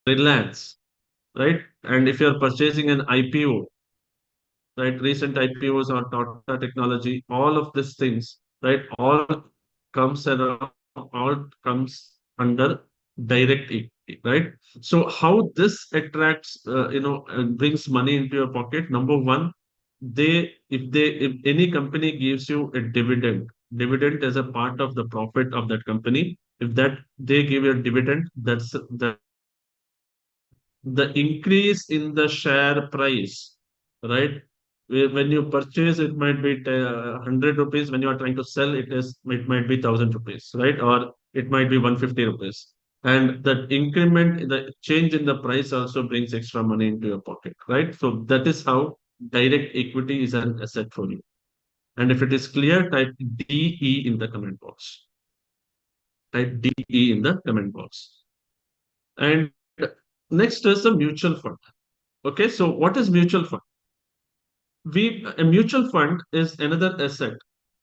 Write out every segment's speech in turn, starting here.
Reliance, right? And if you're purchasing an IPO, right? Recent IPOs on Tata Technology, all of these things, right? All comes under direct equity, right? So how this attracts, brings money into your pocket? Number one, if any company gives you a dividend as a part of the profit of that company, if that they give you a dividend, the increase in the share price, right? When you purchase, it might be 100 rupees. When you are trying to sell, it might be 1,000 rupees, right? Or it might be 150 rupees. And that increment, the change in the price also brings extra money into your pocket, right? So that is how direct equity is an asset for you. And if it is clear, type DE in the comment box. Type DE in the comment box. And next is the mutual fund. Okay, so what is mutual fund? We A mutual fund is another asset.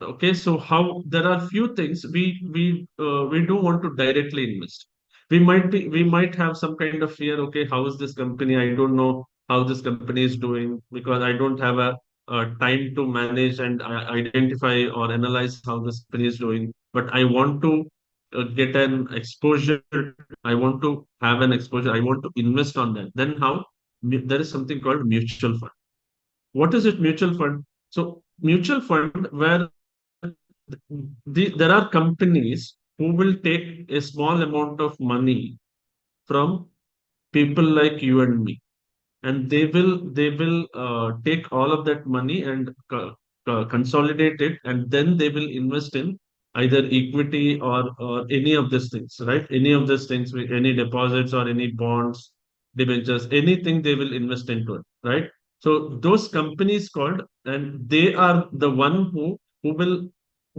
Okay, so how there are few things we don't want to directly invest. We might have some kind of fear. Okay, how is this company? I don't know how this company is doing because I don't have a time to manage and identify or analyze how this company is doing. But I want to get an exposure. I want to have an exposure. I want to invest on that. Then how? There is something called mutual fund. What is it, mutual fund? So mutual fund where there are companies who will take a small amount of money from people like you and me, and they will take all of that money and consolidate it, and then they will invest in either equity or any of these things, right? Any of these things, any deposits or any bonds, debentures, anything they will invest into it, right? So those companies called, and they are the one who will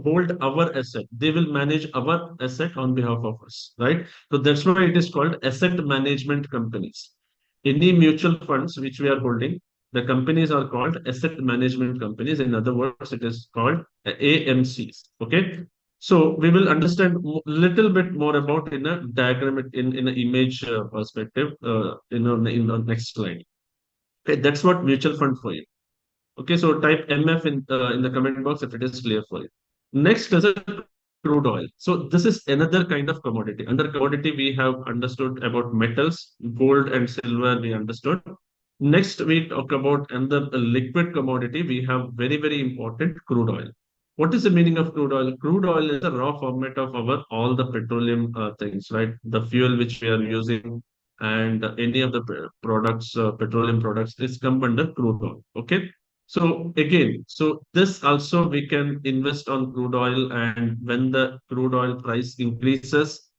hold our asset. They will manage our asset on behalf of us, right? So that's why it is called asset management companies. Any mutual funds which we are holding, the companies are called asset management companies. In other words, it is called AMCs. Okay. So we will understand little bit more about in a diagram, in an image perspective, in the next slide. Okay, that's what mutual fund for you. Okay, so type MF in the comment box if it is clear for you. Next is a crude oil. So this is another kind of commodity. Under commodity, we have understood about metals, gold and silver. We understood. Next, we talk about another liquid commodity. We have very very important crude oil. What is the meaning of crude oil? Crude oil is a raw format of our all the petroleum things, right? The fuel which we are using and any of the products, petroleum products, is come under crude oil. Okay. So again, so this also we can invest on crude oil, and when the crude oil price increases,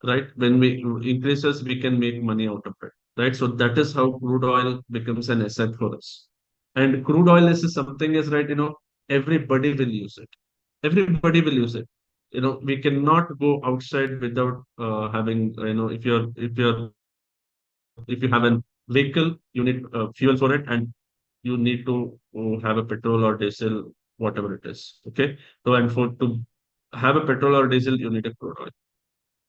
right? When we increases, we can make money out of it, right? So that is how crude oil becomes an asset for us. And crude oil is something is right, everybody will use it. Everybody will use it. We cannot go outside without having, if you have a vehicle, you need fuel for it, and you need to have a petrol or diesel, whatever it is. Okay. So and for to have a petrol or diesel, you need a crude oil,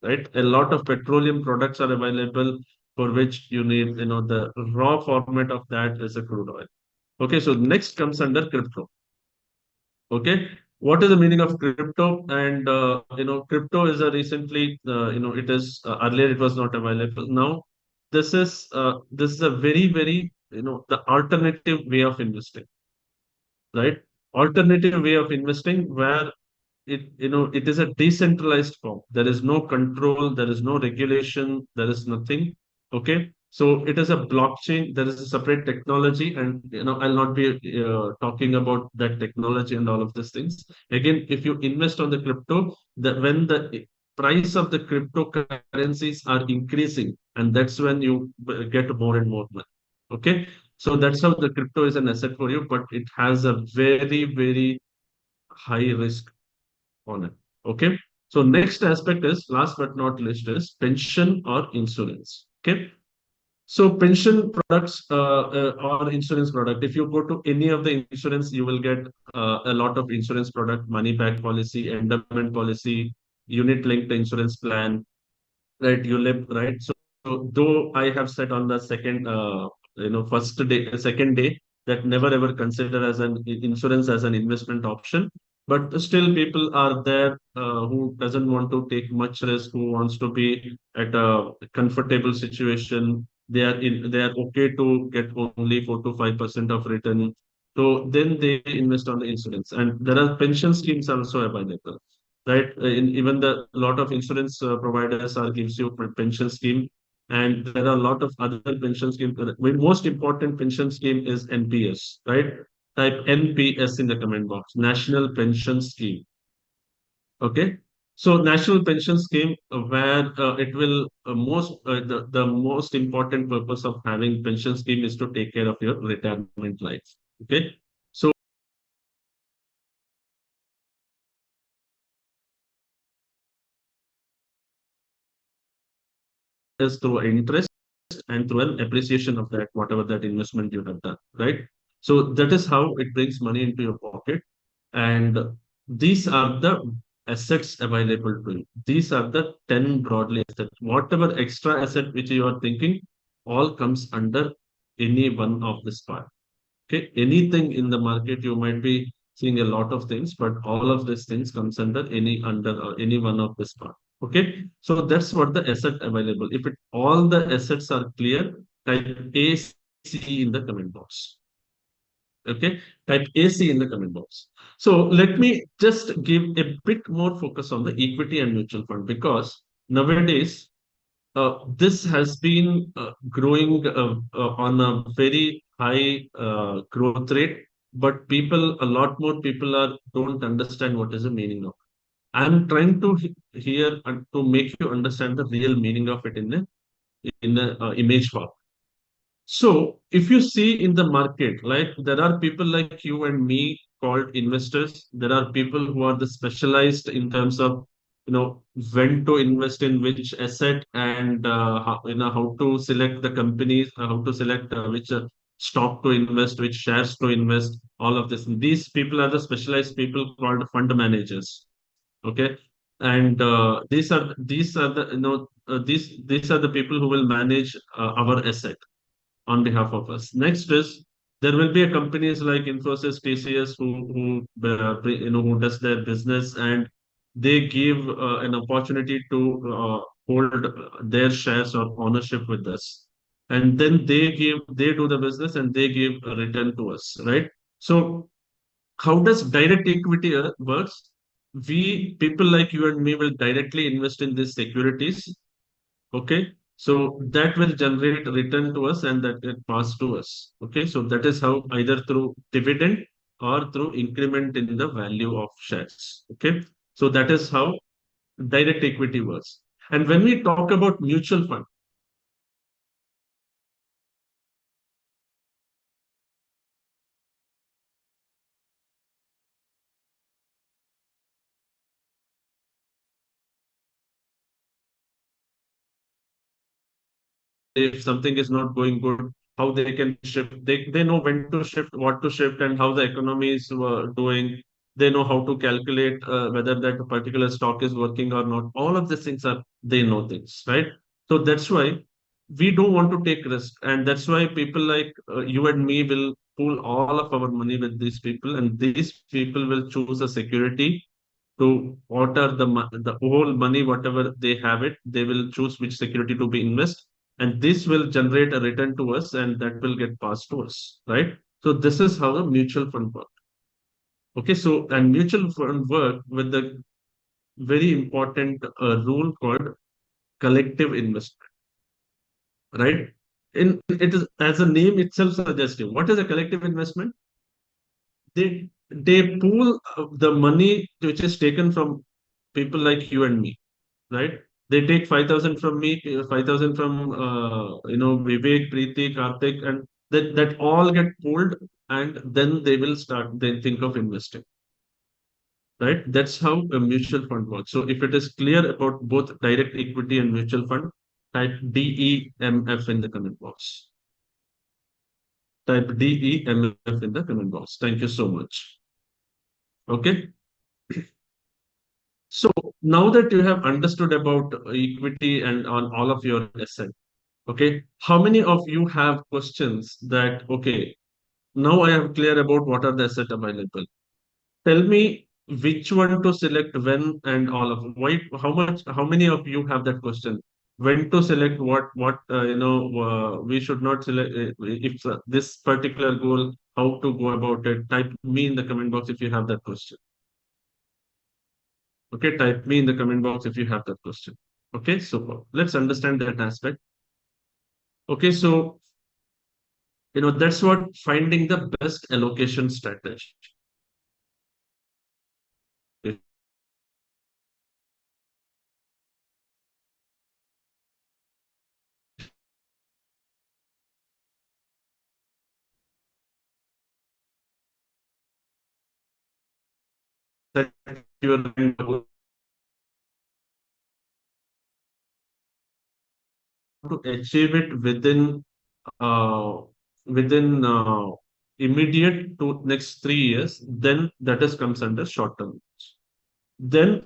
right? A lot of petroleum products are available for which you need, the raw format of that is a crude oil. Okay, so next comes under crypto. Okay, what is the meaning of crypto? And crypto is a recently, it is earlier it was not available. Now this is a very very, the alternative way of investing, right? Alternative way of investing where it is a decentralized form. There is no control, there is no regulation, there is nothing. Okay, so it is a blockchain. There is a separate technology, and I'll not be talking about that technology and all of these things. Again, if you invest on the crypto, that when the price of the cryptocurrencies are increasing, and that's when you get more and more money. Okay, so that's how the crypto is an asset for you, but it has a very very high risk on it. Okay. So next aspect is, last but not least, is pension or insurance. Okay. So pension products or insurance product. If you go to any of the insurance, you will get a lot of insurance product, money back policy, endowment policy, unit linked insurance plan, right? You live, right? So though I have said on the second, first day, second day, that never ever consider as an insurance as an investment option. But still, people are there who doesn't want to take much risk, who wants to be at a comfortable situation. They are okay to get only 4 to 5% of return. So then they invest on the insurance, and there are pension schemes also available, right? Even the lot of insurance providers are gives you pension scheme, and there are a lot of other pension schemes. The most important pension scheme is NPS, right? Type NPS in the comment box. National Pension Scheme. Okay. So National Pension Scheme, where it will the most important purpose of having pension scheme is to take care of your retirement life. Okay. So is through interest and through an appreciation of that, whatever that investment you have done, right? So that is how it brings money into your pocket. And these are the assets available to you. These are the 10 broadly assets. Whatever extra asset which you are thinking, all comes under any one of this part. Okay, anything in the market you might be seeing a lot of things, but all of these things comes under any one of this part. Okay, so that's what the asset available. If it all the assets are clear, type AC in the comment box. Okay, type AC in the comment box. So let me just give a bit more focus on the equity and mutual fund, because nowadays this has been growing on a very high growth rate, but a lot more people are don't understand what is the meaning of. I'm trying to here to make you understand the real meaning of it in the image form. So if you see in the market, like there are people like you and me called investors. There are people who are the specialized in terms of when to invest in which asset, and how to select the companies, how to select which stock to invest, which shares to invest. All of this. These people are the specialized people called fund managers. Okay, and these are the these are the people who will manage our asset on behalf of us. Next is there will be a companies like Infosys, TCS who does their business, and they give an opportunity to hold their shares or ownership with us, and then they do the business and they give a return to us, right? So how does direct equity works? We people like you and me will directly invest in these securities. Okay. So that will generate return to us and that get passed to us. Okay. So that is how either through dividend or through increment in the value of shares. Okay. So that is how direct equity works. And when we talk about mutual fund, if something is not going good, how they can shift. They know when to shift, what to shift, and how the economy is doing. They know how to calculate whether that particular stock is working or not. All of these things are they know things, right? So that's why we don't want to take risk, and that's why people like you and me will pool all of our money with these people, and these people will choose a security to what are the whole money whatever they have it, they will choose which security to be invest, and this will generate a return to us and that will get passed to us, right? So this is how a mutual fund work. Okay, so and mutual fund work with the very important rule called collective investment, right? In it is as a name itself suggests you what is a collective investment. They pool the money which is taken from people like you and me, right? They take 5,000 from me, 5,000 from Vivek, Preeti, Karthik, and that all get pooled, and then they will start. They think of investing, right? That's how a mutual fund works. So if it is clear about both direct equity and mutual fund, type DEMF in the comment box. Type DEMF in the comment box. Thank you so much. Okay. So now that you have understood about equity and on all of your assets, Okay. How many of you have questions that, okay, now I am clear about what are the asset available. Tell me which one to select when and all of why, how many of you have that question? When to select what, we should not select, if this particular goal, how to go about it. Type me in the comment box if you have that question. Okay, type me in the comment box if you have that question. Okay, super. Let's understand that aspect. Okay, so that's what finding the best allocation strategy. If that you are going to achieve it uh, within immediate to next 3 years, then that is comes under short term. Then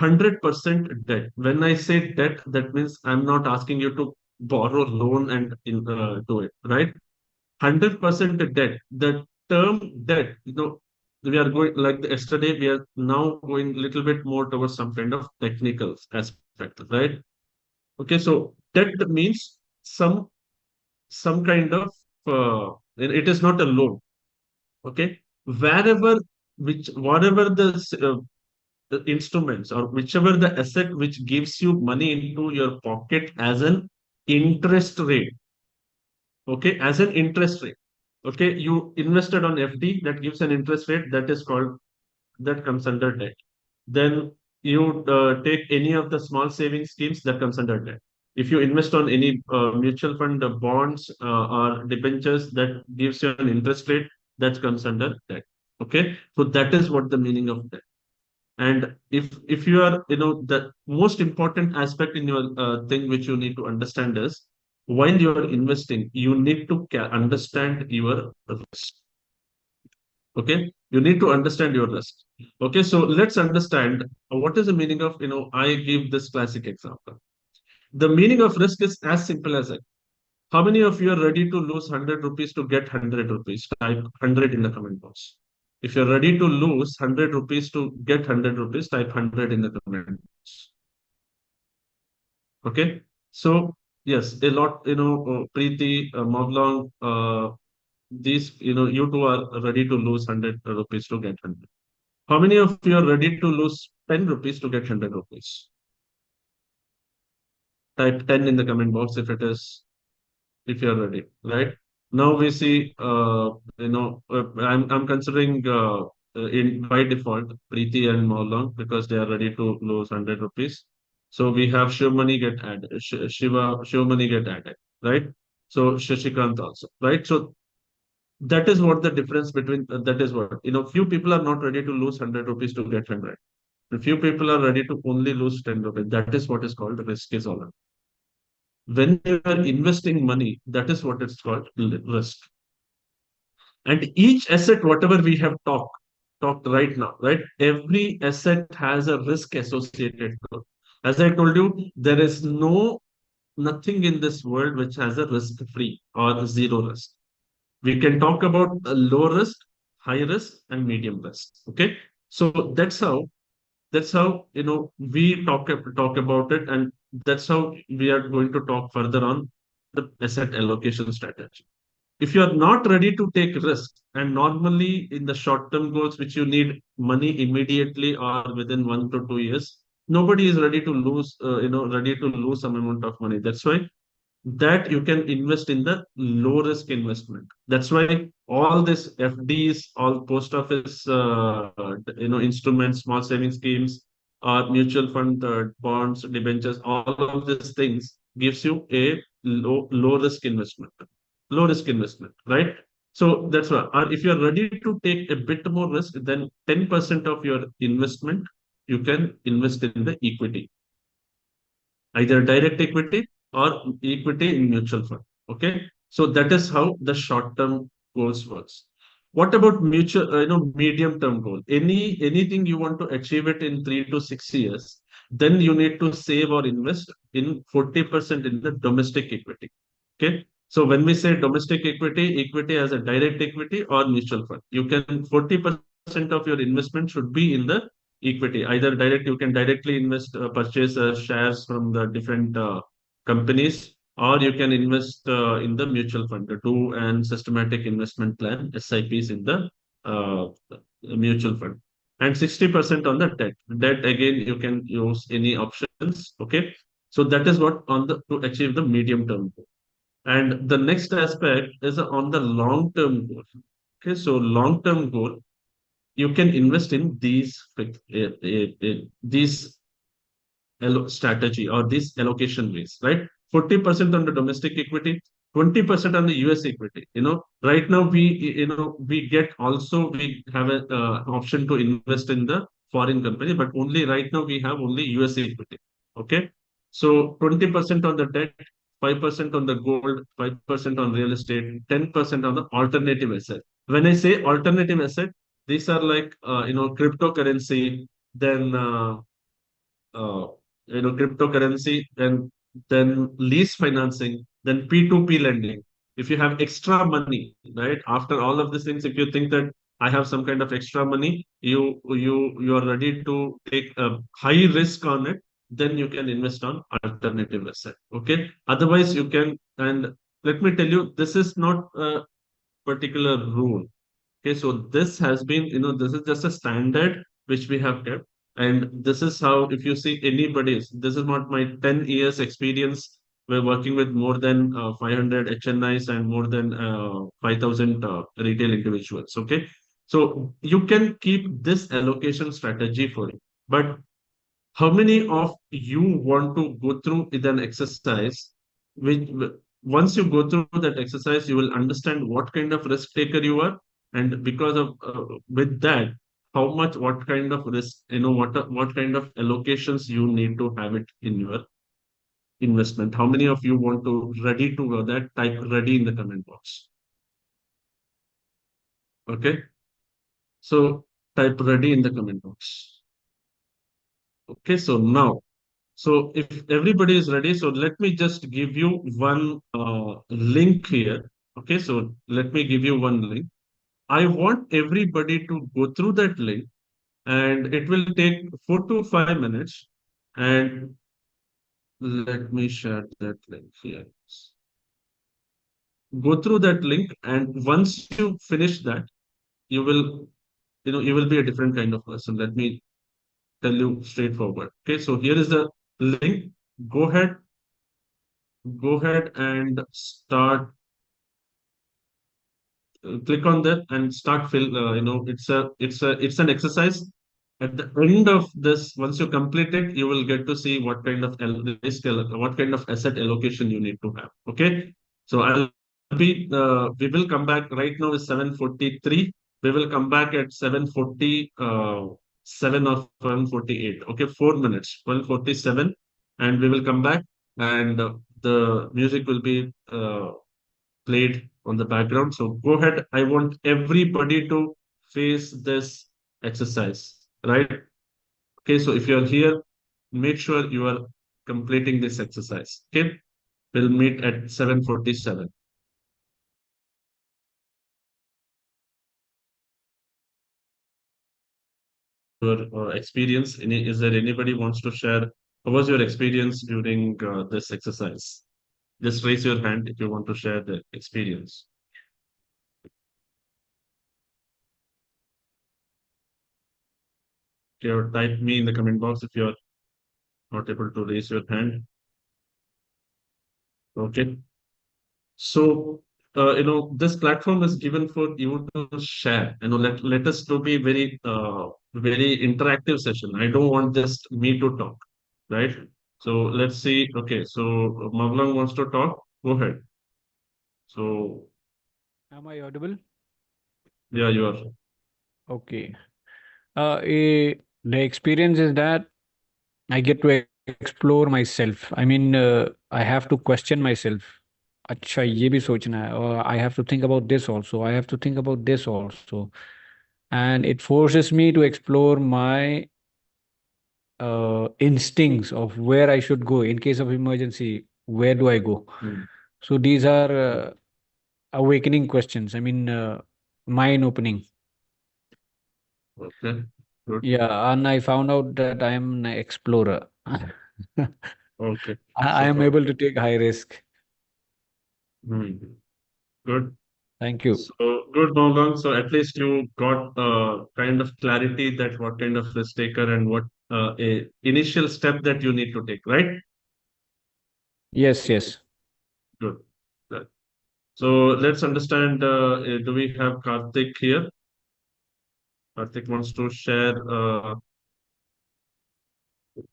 100% debt. When I say debt, that means I'm not asking you to borrow loan and do it, right? 100% debt. The term debt, we are going like yesterday, we are now going a little bit more towards some kind of technical aspect, right? Okay, so debt means some kind of it is not a loan. Okay, wherever which whatever the instruments or whichever the asset which gives you money into your pocket as an interest rate. Okay, as an interest rate. Okay, you invested on FD that gives an interest rate, that is called, that comes under debt. Then you take any of the small saving schemes, that comes under debt. If you invest on any mutual fund, bonds, or debentures that gives you an interest rate, that comes under debt. Okay, so that is what the meaning of debt. And if you are, the most important aspect in your thing which you need to understand is, while you are investing, you need to understand your risk. Okay, you need to understand your risk. Okay, so let's understand what is the meaning of, I give this classic example. The meaning of risk is as simple as it. How many of you are ready to lose 100 rupees to get 100 rupees? Type 100 in the comment box. If you're ready to lose 100 rupees to get 100 rupees, type 100 in the comment box. Okay. So, yes, a lot, Preeti, Moglong, these, you two are ready to lose 100 rupees to get 100. How many of you are ready to lose 10 rupees to get 100 rupees? Type 10 in the comment box if you're ready, right? Now we see, I'm considering in by default Preeti and Maulana because they are ready to lose 100 rupees. So we have Shivmani get added, Shivmani get added, right? So Shashikant also, right? So that is what the difference between, that is what, few people are not ready to lose 100 rupees to get 100. A few people are ready to only lose 10 rupees. That is what is called risk is all. When you are investing money, that is what it's called risk. And each asset, whatever we have talked right now, right? Every asset has a risk associated to it. As I told you, there is nothing in this world which has a risk free or zero risk. We can talk about a low risk, high risk, and medium risk. Okay, so that's how we talk about it, and that's how we are going to talk further on the asset allocation strategy. If you are not ready to take risk, and normally in the short term goals which you need money immediately or within 1 to 2 years, nobody is ready to lose ready to lose some amount of money. That's why that you can invest in the low risk investment. That's why all this FDs, all post office, instruments, small saving schemes, or mutual fund, bonds, debentures, all of these things gives you a low risk investment, right? So that's why. Or if you are ready to take a bit more risk, then 10% of your investment you can invest in the equity, either direct equity or equity in mutual fund. Okay, so that is how the short term goals works. What about medium term goal? Anything you want to achieve it in 3 to 6 years, then you need to save or invest in 40% in the domestic equity. Okay. So when we say domestic equity, equity as a direct equity or mutual fund, you can 40% of your investment should be in the equity. Either direct, you can directly invest, purchase shares from the different companies, or you can invest in the mutual fund, do an systematic investment plan, SIPs in the mutual fund, and 60% on the debt. Debt again, you can use any options. Okay, so that is what on the to achieve the medium term goal. And the next aspect is on the long term goal. Okay, so long term goal, you can invest in these strategy or this allocation ways, right? 40% on the domestic equity, 20% on the US equity. Right now we get also, we have an option to invest in the foreign company, but only right now we have only US equity. Okay. So 20% on the debt, 5% on the gold, 5% on real estate, 10% on the alternative asset. When I say alternative asset, these are like, cryptocurrency, then uh, cryptocurrency, then lease financing, then P2P lending. If you have extra money, right, after all of these things, if you think that I have some kind of extra money, you are ready to take a high risk on it, then you can invest on alternative asset. Okay. Otherwise, you can, and let me tell you, this is not a particular rule. Okay, so this has been, this is just a standard which we have kept. And this is how, if you see anybody's, this is not my 10 years experience. We're working with more than 500 HNIs and more than 5,000 retail individuals. Okay, so you can keep this allocation strategy for it. But how many of you want to go through with an exercise which, once you go through that exercise, you will understand what kind of risk taker you are, and because of with that, how much, what kind of risk, what kind of allocations you need to have it in your investment. How many of you want to ready to go that? Type ready in the comment box. Okay, so type ready in the comment box. Okay, so now, so if everybody is ready, so let me just give you one link here. Okay, so let me give you one link. I want everybody to go through that link, and it will take 4 to 5 minutes. And let me share that link here. Go through that link, and once you finish that, you will, you will be a different kind of person. Let me tell you straightforward. Okay, so here is the link. Go ahead, go ahead and start, click on that and start fill. It's an exercise. At the end of this, once you complete it, you will get to see what kind of what kind of asset allocation you need to have. Okay, so we will come back. Right now is 7:43. We will come back at 7:47 or 7:48. Okay, 4 minutes, 12:47, and we will come back, and the music will be played on the background. So go ahead. I want everybody to face this exercise, right? Okay, so if you're here, make sure you are completing this exercise. Okay, we'll meet at 7:47. Your experience, is there anybody wants to share? What was your experience during this exercise? Just raise your hand if you want to share the experience. Okay, or type me in the comment box if you're not able to raise your hand. Okay. So, this platform is given for you to share. Let us to be very, very interactive session. I don't want just me to talk, right? So let's see. Okay, so Mavlang wants to talk. Go ahead. So, Am I audible? yeah, you are. Okay. The experience is that I get to explore myself. I mean, I have to question myself. अच्छा ये भी सोचना है और I have to think about this also. I have to think about this also. And it forces me to explore my instincts of where I should go in case of emergency. Where do I go? Mm. So these are awakening questions. I mean, mind opening. Okay. Good. Yeah, and I found out that I am an explorer. Okay. I am Super. able to take high risk. Mm. Good. Thank you. So good, Mongong. So at least you got kind of clarity that what kind of risk taker and what a initial step that you need to take, right? Yes, yes. Good. Good. So let's understand. Do we have Karthik here? Karthik wants to share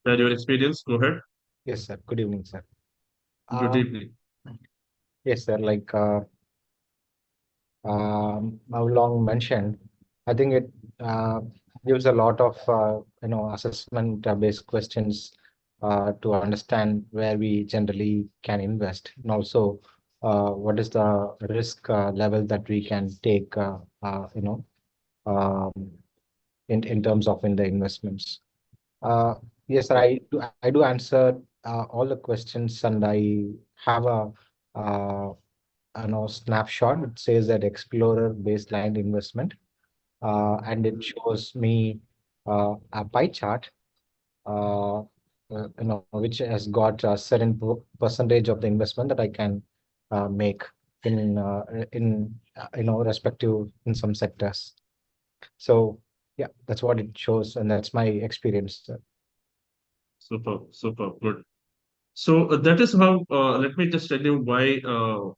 your experience. Go ahead. Yes, sir. Good evening, sir. Good Uh, evening. yes, sir. How long mentioned, I think it uh, gives a lot of assessment based questions to understand where we generally can invest, and also what is the risk level that we can take, um, in terms of in the investments. Uh, yes, sir. I do answer all the questions, and I have a uh, snapshot. It says that Explorer baseline investment, and it shows me a pie chart, which has got a certain percentage of the investment that I can make in respective in some sectors. So yeah, that's what it shows, and that's my experience. Super, super good. So that is how, let me just tell you why,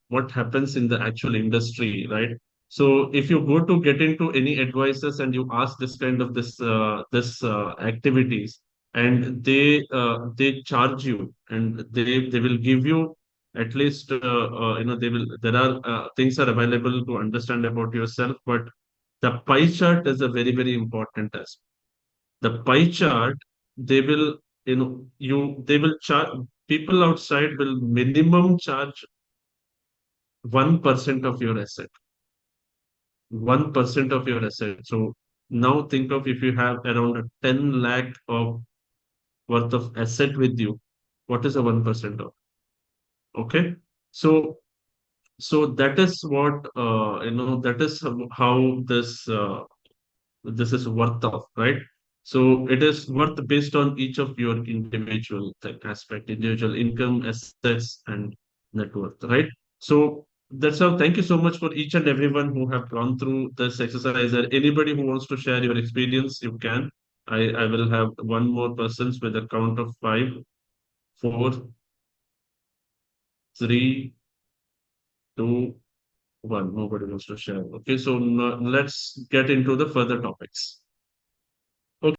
what happens in the actual industry, right? So if you go to get into any advisors and you ask this kind of this activities, and they charge you, and they will give you at least they will there are things are available to understand about yourself, but the pie chart is a very very important aspect. The pie chart, they will they will charge, people outside will minimum charge 1% of your asset. 1% of your asset. So now think of, if you have around a 10 lakh of worth of asset with you, what is a 1% of? Okay. So that is what that is how this is worth of, right? So it is worth based on each of your individual aspect, individual income, assets, and net worth, right? So that's how. Thank you so much for each and everyone who have gone through this exercise. Or anybody who wants to share your experience, you can. I will have one more persons with a count of five, four, three, two, one. Nobody wants to share. Okay, so let's get into the further topics. Okay.